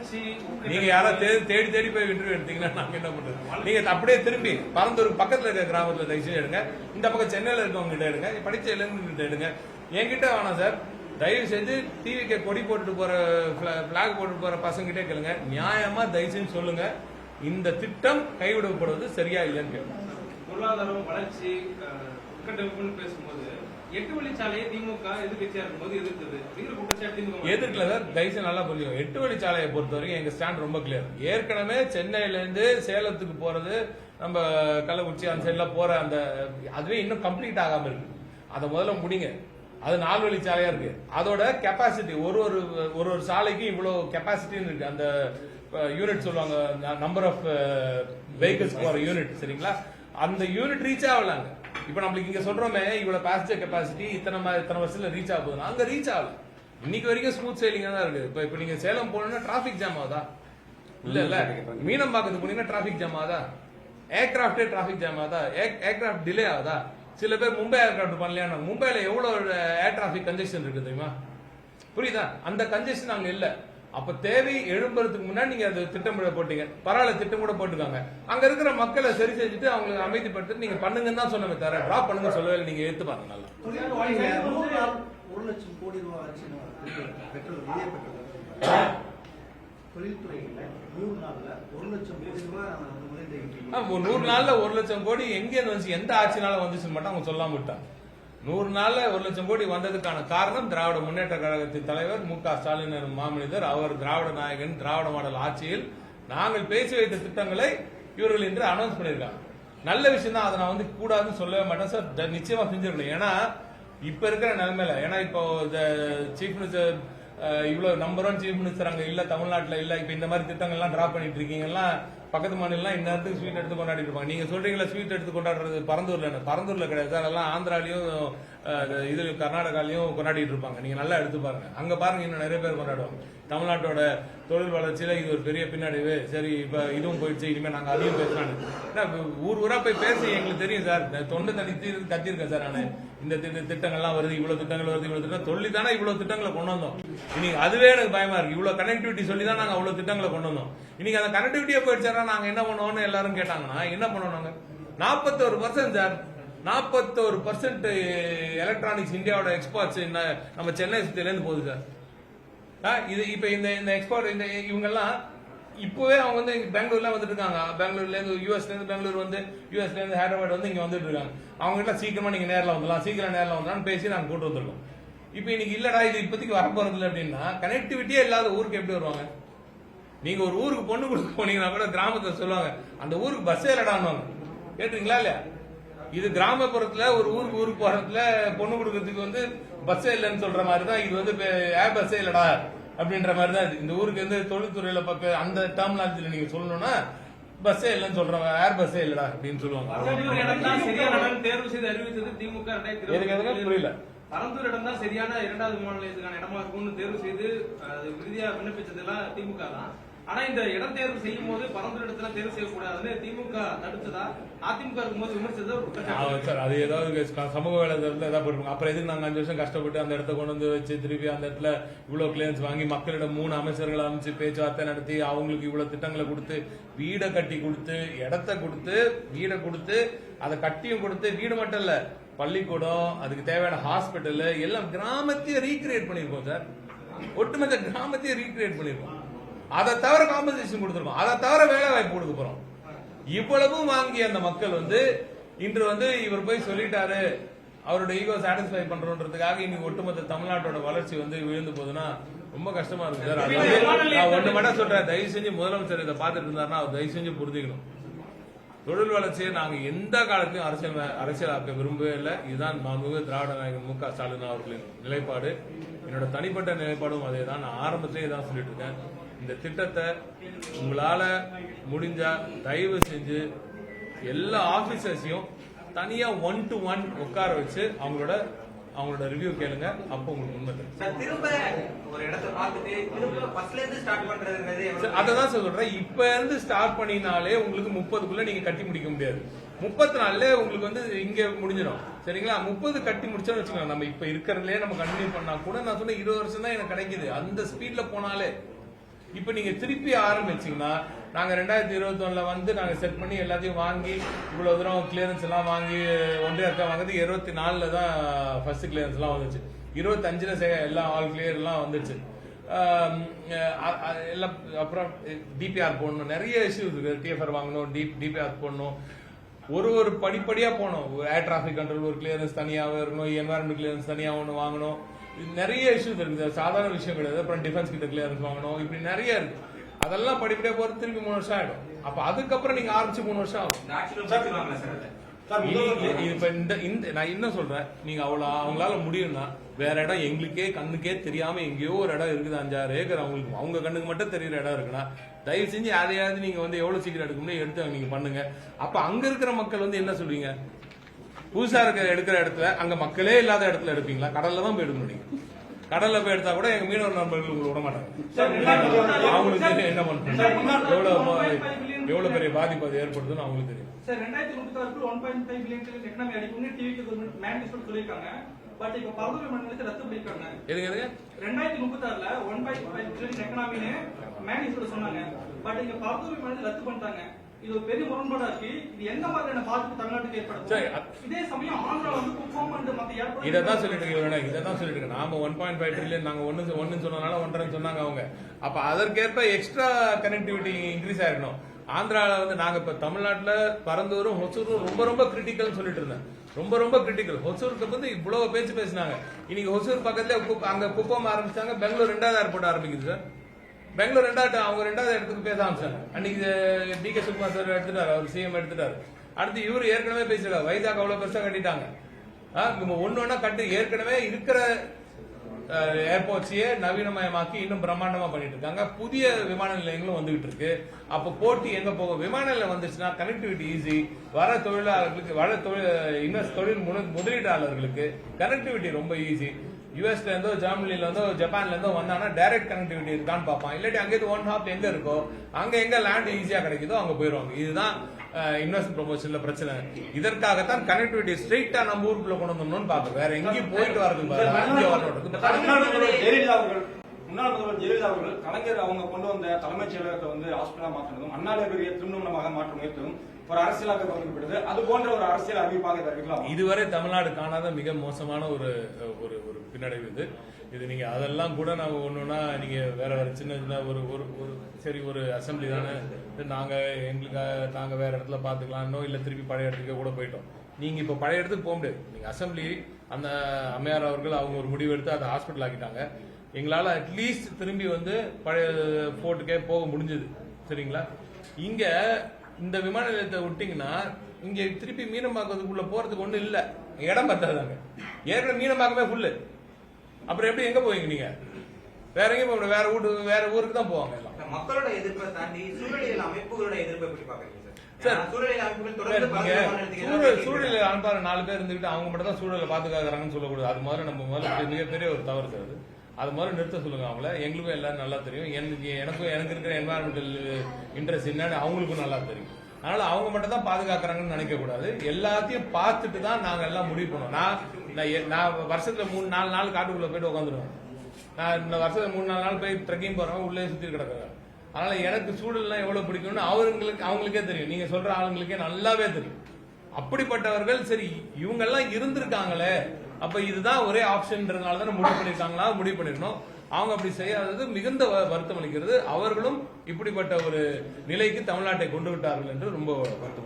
வளர்ச்சி நீங்க யாராவது தேடி தேடி போய் இன்டர்வியூ எடுத்தீங்கன்னா நாங்க என்ன பண்றது? நீங்க அப்படியே திரும்பி பரந்தூர் பக்கத்துல இருக்க கிராமத்துல தயவுசெய்து எடுங்க, இந்த பக்கம் சென்னையில இருக்கவங்க கிட்ட எடுங்க, படிச்ச இளைஞர்கிட்ட எடுங்க, என்கிட்ட வேணாம் சார். தயவு செஞ்சு டிவிக்கு கொடி போட்டுட்டு போற பிளாக் போட்டு போற பசங்க கிட்டே கேளுங்க, நியாயமா தயவு செஞ்சு சொல்லுங்க, இந்த திட்டம் கைவிடப்படுவது சரியா இல்லைன்னு கேளுங்க. பொருளாதாரம் வளர்ச்சி உட்கட்டமைப்புன்னு பேசும்போது 8 வழிச்சாலையை திமுக எதிர்கட்சியா இருக்கும்போது எதிர்த்தது. எதிர்க்கல சார், தயவுசெய்து நல்லா புரியும். 8 வழிச்சாலையை பொறுத்தவரைக்கும் எங்க ஸ்டாண்ட் ரொம்ப கிளியர். ஏற்கனவே சென்னையில இருந்து சேலத்துக்கு போறது, நம்ம கள்ளக்குறிச்சி அந்த சைட்ல போற அந்த அதுவே இன்னும் கம்ப்ளீட் ஆகாம இருக்கு. அதை முதல்ல முடிங்க. அது 4 வழிச்சாலையா இருக்கு. அதோட கெப்பாசிட்டி ஒரு சாலைக்கு இவ்வளவு கெப்பாசிட்டின்னு இருக்கு. அந்த யூனிட் சொல்லுவாங்க, நம்பர் ஆஃப் வெஹிக்கிள்ஸ் போற யூனிட், சரிங்களா? அந்த யூனிட் ரீச் ஆகலாங்க. இப்ப நம்மளுக்கு இங்க சொல்றோமே இவ்வளவு பேசஞ்சர் கெப்பாசிட்டி இத்தனை வருஷத்துல ரீச் ஆக போகுது, அங்க ரீச் ஆகல. இன்னைக்கு வரைக்கும் ஸ்மூத் சேலிங்கா தான் இருக்கு. இப்ப நீங்க சேலம் போனீங்கன்னா டிராபிக் ஜாம் ஆகுதா? இல்ல மீனம்பாக்கத்துக்கு போனீங்கன்னா டிராபிக் ஜாம் ஆகுதா? ஏர்கிராப்டே டிராபிக் ஜாம் ஆகுதா? ஏர்கிராப்ட் டிலே ஆகுதா? சில பேர் மும்பை ஏர்கிராப்ட் பண்ணலையா? மும்பைல எவ்வளவு ஏர் டிராபிக் கன்ஜெக்ஷன் இருக்கு தெரியுமா? புரியுதா? அந்த கன்ஜெக்ஷன் அங்க இல்ல. அப்ப தேவை எழும்புறதுக்கு முன்னாடி நீங்க அது திட்டமிட போட்டீங்க, பரவாயில்ல, திட்டம் கூட போட்டுக்காங்க. அங்க இருக்கிற மக்களை சரி செஞ்சுட்டு அவங்களுக்கு அமைதிப்படுத்தி நீங்க பண்ணுங்கன்னு தான் சொன்னமே தவிர டிராப் பண்ணுங்க சொல்லவே இல்லை. நீங்க எடுத்து பாருங்க. நல்லா 1 லட்சம் கோடி ரூபாய் தொழில்துறையில 100 நாள்ல 1 லட்சம் கோடி ரூபாய் 100 நாள்ல 1 லட்சம் கோடி எங்க வந்துச்சு, எந்த ஆட்சினால வந்துச்சுன்னு மட்டும் அவங்க சொல்லாம விட்டாங்க. 100 நாள்ல 1 லட்சம் கோடி வந்ததுக்கான காரணம் திராவிட முன்னேற்ற கழகத்தின் தலைவர் மு.க. ஸ்டாலின் மாமனிதர். அவர் திராவிட நாயகன், திராவிட மாடல் ஆட்சியில் நாங்கள் பேசி வைத்த திட்டங்களை இவர்கள் இன்று அனௌன்ஸ் பண்ணியிருக்காங்க. நல்ல விஷயம் தான். அதை நான் கூடாதுன்னு சொல்லவே மாட்டேன் சார். நிச்சயமா செஞ்சிருக்கணும். ஏன்னா இப்ப இருக்கிற நிலைமையில, ஏன்னா இப்போ சீஃப் மினிஸ்டர் இவ்வளவு நம்பர் 1 சீஃப் மினிஸ்டர் அங்க இல்ல, தமிழ்நாட்டுல இல்ல. இப்ப இந்த மாதிரி திட்டங்கள்லாம் டிராப் பண்ணிட்டு இருக்கீங்கன்னா பக்கத்து மாநிலம் இந்நேரத்துக்கு ஸ்வீட் எடுத்து கொண்டாடிட்டு இருப்பாங்க. நீங்க சொல்றீங்களா ஸ்வீட் எடுத்து கொண்டாடுறது பரந்தூர்ல கிடையாது, அதெல்லாம் ஆந்திராலையும் இது கர்நாடகாலையும் கொண்டாடிட்டு இருப்பாங்க. நீங்க நல்லா எடுத்து பாருங்க, அங்க பாருங்க இன்னும் நிறைய பேர் கொண்டாடுவாங்க. தமிழ்நாட்டோட தொழில் வளர்ச்சியில இது ஒரு பெரிய பின்னடைவு. சரி, இப்ப இதுவும் போயிடுச்சு, இனிமே நாங்க அதையும் பேசலான்னு ஊர் ஊரா போய் பேசி எங்களுக்கு தெரியும் சார். தொண்டு தனித்து கத்திருக்கேன் சார். நானு இந்த திட்டங்கள்லாம் வருது, இவ்வளவு திட்டங்கள் வருது, இவ்வளவு திட்டம் சொல்லி தானே இவ்வளவு திட்டங்களை கொண்டு வந்தோம். இன்னைக்கு அதுவே எனக்கு பயமா இருக்கு. இவ்வளவு கனெக்டிவிட்டி சொல்லி தான் நாங்க அவ்வளவு திட்டங்களை கொண்டு வந்தோம். இன்னைக்கு அந்த கனெக்டிவிட்டியா போயிடுச்சா நாங்க என்ன பண்ணுவோம்னு எல்லாரும் கேட்டாங்கன்னா என்ன பண்ணுவோம்? 41% சார், 41% எலக்ட்ரானிக்ஸ் இந்தியாவோட எக்ஸ்போர்ட்ஸ் நம்ம சென்னை சுத்தில இருந்து போகுது சார். இது இப்ப இந்த எக்ஸ்போர்ட் இவங்க எல்லாம் இப்பவே அவங்க பெங்களூர்ல வந்துட்டு இருக்காங்க. பெங்களூர்ல இருந்து யூஎஸ்ல இருந்து பெங்களூர் யூஎஸ்ல இருந்து ஹைதராபாத் இங்க வந்துட்டு இருக்காங்க. அவங்க கிட்ட சீக்கிரமா நீங்க நேரில் வந்துடலாம், சீக்கிரம் நேரில் வந்துடலாம் பேசி நாங்க கூட்டு வந்துருக்கோம். இப்ப இன்னைக்கு இல்லடா இது இப்போதைக்கு வரப்போறது இல்லை அப்படின்னா கனெக்டிவிட்டியே இல்லாத ஊருக்கு எப்படி வருவாங்க? நீங்க ஒரு ஊருக்கு பொண்ணு கொடுக்க போனீங்கன்னா கூட கிராமத்துல சொல்லுவாங்க அந்த ஊருக்கு பஸ்ஸே இல்லடான்னு. கேட்டீங்களா இல்லையா? இது கிராமப்புறத்துல ஒரு ஊருக்கு போறதுல பொண்ணு கொடுக்கறதுக்கு பஸ்ஸே இல்லைன்னு சொல்ற மாதிரிதான் இது ஏர் பஸ்ஸே இல்லடா அப்படின்ற மாதிரிதான். இந்த ஊருக்கு தொழில்துறையில அந்த டெர்மினாலஜில நீங்க சொல்லணும்னா பஸ்ஸே இல்லைன்னு சொல்றாங்க, ஏர் பஸ்ஸே இல்லடா அப்படின்னு சொல்லுவாங்க. தேர்வு செய்து அறிவித்தது திமுக. புரியல. பரந்தூர் இடம் தான் சரியான 2வது மாநிலத்துக்கான இடமா இருக்கும்னு தேர்வு செய்து இறுதியா விண்ணப்பிச்சதெல்லாம் திமுக தான். ஆனா இந்த இடம் தேர்வு செய்யும் போது பரந்தூர் இடத்துல தேர்வு செய்யக்கூடாதுன்னு திமுக தடுத்ததா அதிமுக இருக்கும்போது விமர்சித்தது சார். அது ஏதாவது சமூக வேலைதளத்துல ஏதாவது போட்டுருக்கோம். அப்புறம் எதுக்கு நாங்க 5 வருஷம் கஷ்டப்பட்டு அந்த இடத்த கொண்டு வச்சு திருப்பி அந்த இடத்துல இவ்வளவு கிளியரன்ஸ் வாங்கி மக்களிடம் 3 அமைச்சர்களை அமைச்சு பேச்சுவார்த்தை நடத்தி அவங்களுக்கு இவ்வளவு திட்டங்களை கொடுத்து வீடை கட்டி கொடுத்து இடத்த கொடுத்து வீடை கொடுத்து அதை கட்டியும் கொடுத்து வீடு மட்டும் இல்ல பள்ளிக்கூடம் அதுக்கு தேவையான ஹாஸ்பிட்டல் எல்லாம் கிராமத்தையே ரீகிரியேட் பண்ணிருக்கோம் சார். ஒட்டுமொத்த கிராமத்தையே ரீகிரியேட் பண்ணிருக்கோம். அதை தவிர காம்பன்சேஷன் கொடுத்துருக்கோம், அதை தவிர வேலை வாய்ப்பு கொடுக்க போறோம். இவ்வளவும் வாங்கிய அந்த மக்கள் இன்று இவர் போய் சொல்லிட்டாரு அவரோட ஈகோ சாட்டிஸ்ஃபை பண்றோன்றதுக்காக இன்னைக்கு ஒட்டுமொத்த தமிழ்நாட்டோட வளர்ச்சி விழுந்து போகுதுன்னா ரொம்ப கஷ்டமா இருக்கு சார். நான் ஒண்ணு மட்டும் சொல்றேன், தயவு செஞ்சு முதலமைச்சர் இதை பார்த்துட்டு இருந்தாருன்னா அவர் தயவு செஞ்சு புரிஞ்சுக்கணும். தொழில் வளர்ச்சியை நாங்க எந்த காலத்திலும் அரசியலாக்க விரும்பவே இல்லை. இதுதான் மாண்புமிகு திராவிட நாயகன் மு.க. ஸ்டாலின் அவர்களின் நிலைப்பாடு. என்னோட தனிப்பட்ட நிலைப்பாடும் அதே தான். நான் ஆரம்பத்திலேயே தான் சொல்லிட்டு இருக்கேன், இந்த திட்டத்தை உங்களால முடிஞ்சா தயவு செஞ்சு எல்லா ஆபீசர்ஸையும் தனியா 1-to-1 உட்கார வச்சு அவங்களோட ரிவ்யூ கேளுங்க. அப்போ உங்களுக்கு உண்மை அதான் சொல்றேன். இப்ப இருந்து ஸ்டார்ட் பண்ணினாலே உங்களுக்கு 30க்குள்ள நீங்க கட்டி முடிக்க முடியாது. 30 நாள்ல உங்களுக்கு இங்க முடிஞ்சிடும். சரிங்களா? 30 கட்டி முடிச்சோம்னு வச்சுக்கோங்க. நம்ம இப்ப இருக்கிறதுலயே நம்ம கண்டினியூ பண்ணா கூட நான் சொன்ன 20 வருஷம் தான் எனக்கு கிடைக்குது. அந்த ஸ்பீட்ல போனாலே இப்ப நீங்க திருப்பி ஆரம்பிச்சீங்கன்னா நாங்க 2021 வந்து நாங்க செட் பண்ணி எல்லாத்தையும் வாங்கி இவ்வளவு தூரம் கிளியரன்ஸ் எல்லாம் வாங்கி ஒன்றிய அரசா வாங்குறது 24 தான் ஃபர்ஸ்ட் கிளியரன்ஸ் எல்லாம் வந்துச்சு. 25ல எல்லாம் ஆல் கிளியர் எல்லாம் வந்துச்சு. எல்லாம் அப்புறம் டிபிஆர் போடணும், நிறைய இஷ்யூஸ் இருக்கு. டிஎஃப்ஆர் வாங்கணும், டிபிஆர் போடணும், ஒரு படிப்படியா போனோம். ஏர் டிராபிக் கண்ட்ரோல் ஒரு கிளியரன்ஸ் தனியாக இருக்கணும், என்வாரன்மெண்ட் கிளியரன்ஸ் தனியாக ஒன்று வாங்கணும். நிறைய இஷ்யூஸ் இருக்குது, சாதாரண விஷயம் கிடையாது. அப்புறம் டிஃபென்ஸ் கிட்ட கிளியரன்ஸ் வாங்கணும், இப்படி நிறைய இருக்கு. அதெல்லாம் படிப்படியா போறது திருப்பி 3 வருஷம் ஆயிடும். அப்ப அதுக்கப்புறம் நீங்க ஆரம்பிச்சு 3 வருஷம் ஆகும். இப்ப நான் என்ன சொல்றேன், நீங்க அவங்களால முடியும்னா வேற இடம் எங்களுக்கே கண்ணுக்கே தெரியாம எங்கேயோ ஒரு இடம் இருக்குது, 5-6 ஏக்கர் அவங்களுக்கு அவங்க கண்ணுக்கு மட்டும் தெரியுற இடம் இருக்குன்னா தயவு செஞ்சு அதையாவது நீங்க வந்து எவ்வளவு சீக்கிரம் எடுக்க முடியும் எடுத்து நீங்க பண்ணுங்க. அப்ப அங்க இருக்கிற மக்கள் வந்து என்ன சொல்றீங்க, புதுசா எடுக்கிற இடத்துல அங்க மக்களே இல்லாத இடத்துல எடுப்பீங்களா? கடல்ல தான் போய் எடுக்கணும். நீங்க கடல்ல போய் எடுத்தா கூட எங்க மீனவர் நண்பர்கள் உங்களுக்கு விட மாட்டாங்க. அவங்களுக்கு என்ன பண்றாங்க, எவ்வளவு பெரிய பாதிப்பு அது ஏற்படுதுன்னு அவங்களுக்கு தெரியும். சார் 2036 1.5 பில்லியன் எக்கனாமி அடிக்கும்னு டிவிக்கு கவர்மெண்ட் மேனிஃபெஸ்டோ சொல்லிருக்காங்க. பட் இப்ப பரவல் விமானத்தை ரத்து பண்ணிருக்காங்க. எதுங்க 2036ல 1.5 பில்லியன் எக்கனாமின்னு மேனிஃபெஸ்டோ சொன்னாங்க. பட் இங்க பரவல் விமானத்தை ரத்து பண்ணிட்டாங்க. இது ஒரு பெரிய முரண்பாடா இருக்கு. இது எந்த மாதிரியான பாதிப்பு தமிழ்நாட்டுக்கு ஏற்படுத்தும்? இதே சமயம் ஆந்திரா வந்து குப்பம் அண்ட் மத்த ஏற்படும். இதான் சொல்லிட்டு இருக்கேன். நாம 1.5 ட்ரில்லியன் நாங்க ஒன்னு சொன்னனால 1.5 சொன்னாங்க அவங்க. அப்ப அதற்கேற்ப எக்ஸ்ட்ரா கனெக்டிவிட்டி இன்க்ரீஸ் ஆயிருக்கணும். ஆந்திரால வந்து நாங்க இப்ப தமிழ்நாட்டுல பரந்தூரும் ஹொசூரும் ரொம்ப ரொம்ப கிரிட்டிக்கல் சொல்லிட்டு இருந்தேன். ரொம்ப கிரிட்டிக்கல். ஹொசூருக்கு வந்து இவ்வளவு பேச்சு பேசினாங்க. இன்னைக்கு ஹொசூர் பக்கத்துல அங்க குப்பம் ஆரம்பிச்சாங்க. பெங்களூர் 2வது ஏர்போர்ட் ஆரம்பிக்குது சார். பெங்களூர் அவங்க 2வது இடத்துக்கு பேச ஆரம்பிச்சாங்க. அன்னைக்கு டி.கே. சிவகுமார் சார் எடுத்துட்டாரு, அவர் சிஎம் எடுத்துட்டாரு. அடுத்து இவரு ஏற்கனவே பேசிருக்காரு, வைஜாக் அவ்வளவு பெருசா கட்டிட்டாங்க. ஒன்னொன்னா கட்டி ஏற்கனவே இருக்கிற ஏர்போர்ட்ஸையே நவீனமயமாக்கி இன்னும் பிரம்மாண்டமா பண்ணிட்டு இருக்காங்க. புதிய விமான நிலையங்களும் வந்துகிட்டு இருக்கு. அப்ப போட்டி எங்க போகும்? விமான நிலையம் வந்துச்சுன்னா கனெக்டிவிட்டி ஈஸி. வர தொழிலாளர்களுக்கு தொழில் முதலீட்டாளர்களுக்கு கனெக்டிவிட்டி ரொம்ப ஈஸி. யூஎஸ்ல இருந்தோ ஜெர்மனில இருந்தோ ஜப்பான்ல இருந்தோ வந்தாங்கன்னா டைரக்ட் கனெக்டிவிட்டி இருக்கான்னு பார்ப்பான். இல்லாட்டி அங்கேயிருந்து 1 ஹாப் எங்க இருக்கோ அங்க எங்க லேண்ட் ஈஸியா கிடைக்குதோ அங்க போயிருவாங்க. இதுதான் இன்வெஸ்ட்மெண்ட் ப்ரொமோஷன்ல பிரச்சனை. இதற்காகத்தான் கனெக்டிவிட்டி ஸ்ட்ரெயிட்டா நம்ம ஊருக்குள்ள கொண்டு வரணும்னு பாக்குறோம். வேற எங்கேயும் போயிட்டு வரதுக்கு முன்னாள் முதல்வர் ஜெயலலிதா அவர்கள் கலைஞர் அவங்க கொண்டு வந்த தலைமைச் செயலகத்தை வந்து ஹாஸ்பிட்டலா மாற்றினதும், அண்ணா லைப்ரரியை திருமணமாக மாற்ற முயற்சியும் ஒரு அரசியலாக கவனிக்கப்படுது. அது போன்ற ஒரு அரசியல் அறிவிப்பாக இருக்கலாம். இதுவரை தமிழ்நாடு காணாத மிக மோசமான ஒரு பின்னடைவு இது. நீங்க அதெல்லாம் கூட நாங்க ஒண்ணுன்னா நீங்க வேற சின்ன ஒரு அசம்பிளி தானே நாங்க வேற இடத்துல பாத்துக்கலாம், இல்ல திருப்பி பழைய இடத்துக்கு கூட போயிட்டோம். நீங்க இப்ப பழைய இடத்துக்கு போக முடியாது. நீங்க அசம்பிளி அந்த அம்மையார் அவர்கள் அவங்க ஒரு முடிவு எடுத்து அதை ஹாஸ்பிட்டல் ஆக்கிட்டாங்க. எங்களால அட்லீஸ்ட் திரும்பி வந்து பழைய போர்ட்டுக்கே போக முடிஞ்சது. சரிங்களா? இங்க இந்த விமான நிலையத்தை விட்டீங்கன்னா இங்க திருப்பி மீனம்பாக்கத்துக்குள்ள போறதுக்கு ஒண்ணு இல்ல, இடம் பத்தாதாங்க. ஏற்கனவே மீனம்பாக்கமே ஃபுல்லு. அப்புறம் எப்படி எங்க போவீங்க நீங்க? வேற எங்க போக? வேற ஊருக்கு தான் போவாங்க எல்லாம். மக்களோட எதிர்ப்பை தாண்டி சூழலியல் அமைப்புகளோட எதிர்ப்பை எப்படி பாக்குறீங்க சார்? சூழலியல் அமைப்பாளர் 4 பேர் இருந்துகிட்டு அவங்க மட்டும் தான் சூழலை பாதுகாக்கிறாங்கன்னு சொல்லக்கூடாது. அது மாதிரி நம்ம முதல்ல மிகப்பெரிய ஒரு தவறு சார். அது மாதிரி நிறுத்த சொல்லுங்க அவங்கள. எங்களுக்கும் எல்லாரும் நல்லா தெரியும். எனக்கு இருக்கிற என்வாரன்மெண்டல் இன்ட்ரெஸ்ட் என்னன்னு அவங்களுக்கும் நல்லா தெரியும். அதனால அவங்க மட்டும் தான் பாதுகாக்கிறாங்கன்னு நினைக்க கூடாது. எல்லாத்தையும் பார்த்துட்டு தான் நாங்க எல்லாம் முடிவு பண்ணுவோம். நான் வருஷத்துல 3-4 நாள் காட்டுக்குள்ள போயிட்டு உட்காந்துருவேன். நான் இந்த வருஷத்துல 3-4 நாள் போய் ட்ரெக்கிங் போறவங்க உள்ளே சுத்தி கிடக்குறேன். அதனால எனக்கு சூழல்லாம் எவ்வளவு பிடிக்கும்னு அவங்களுக்கே தெரியும். நீங்க சொல்ற ஆளுங்களுக்கே நல்லாவே தெரியும். அப்படிப்பட்டவர்கள் சரி இவங்க எல்லாம் இருந்திருக்காங்களே, அப்ப இதுதான் ஒரே ஆப்ஷன்ன்றதுனால தானே முடிவு பண்ணிருக்கணும். அவங்க அப்படி செய்யாதது மிகுந்த வருத்தம் அளிக்கிறது. அவர்களும் இப்படிப்பட்ட ஒரு நிலைக்கு தமிழ்நாட்டை கொண்டு விட்டார்கள் என்று ரொம்ப வருத்தம்.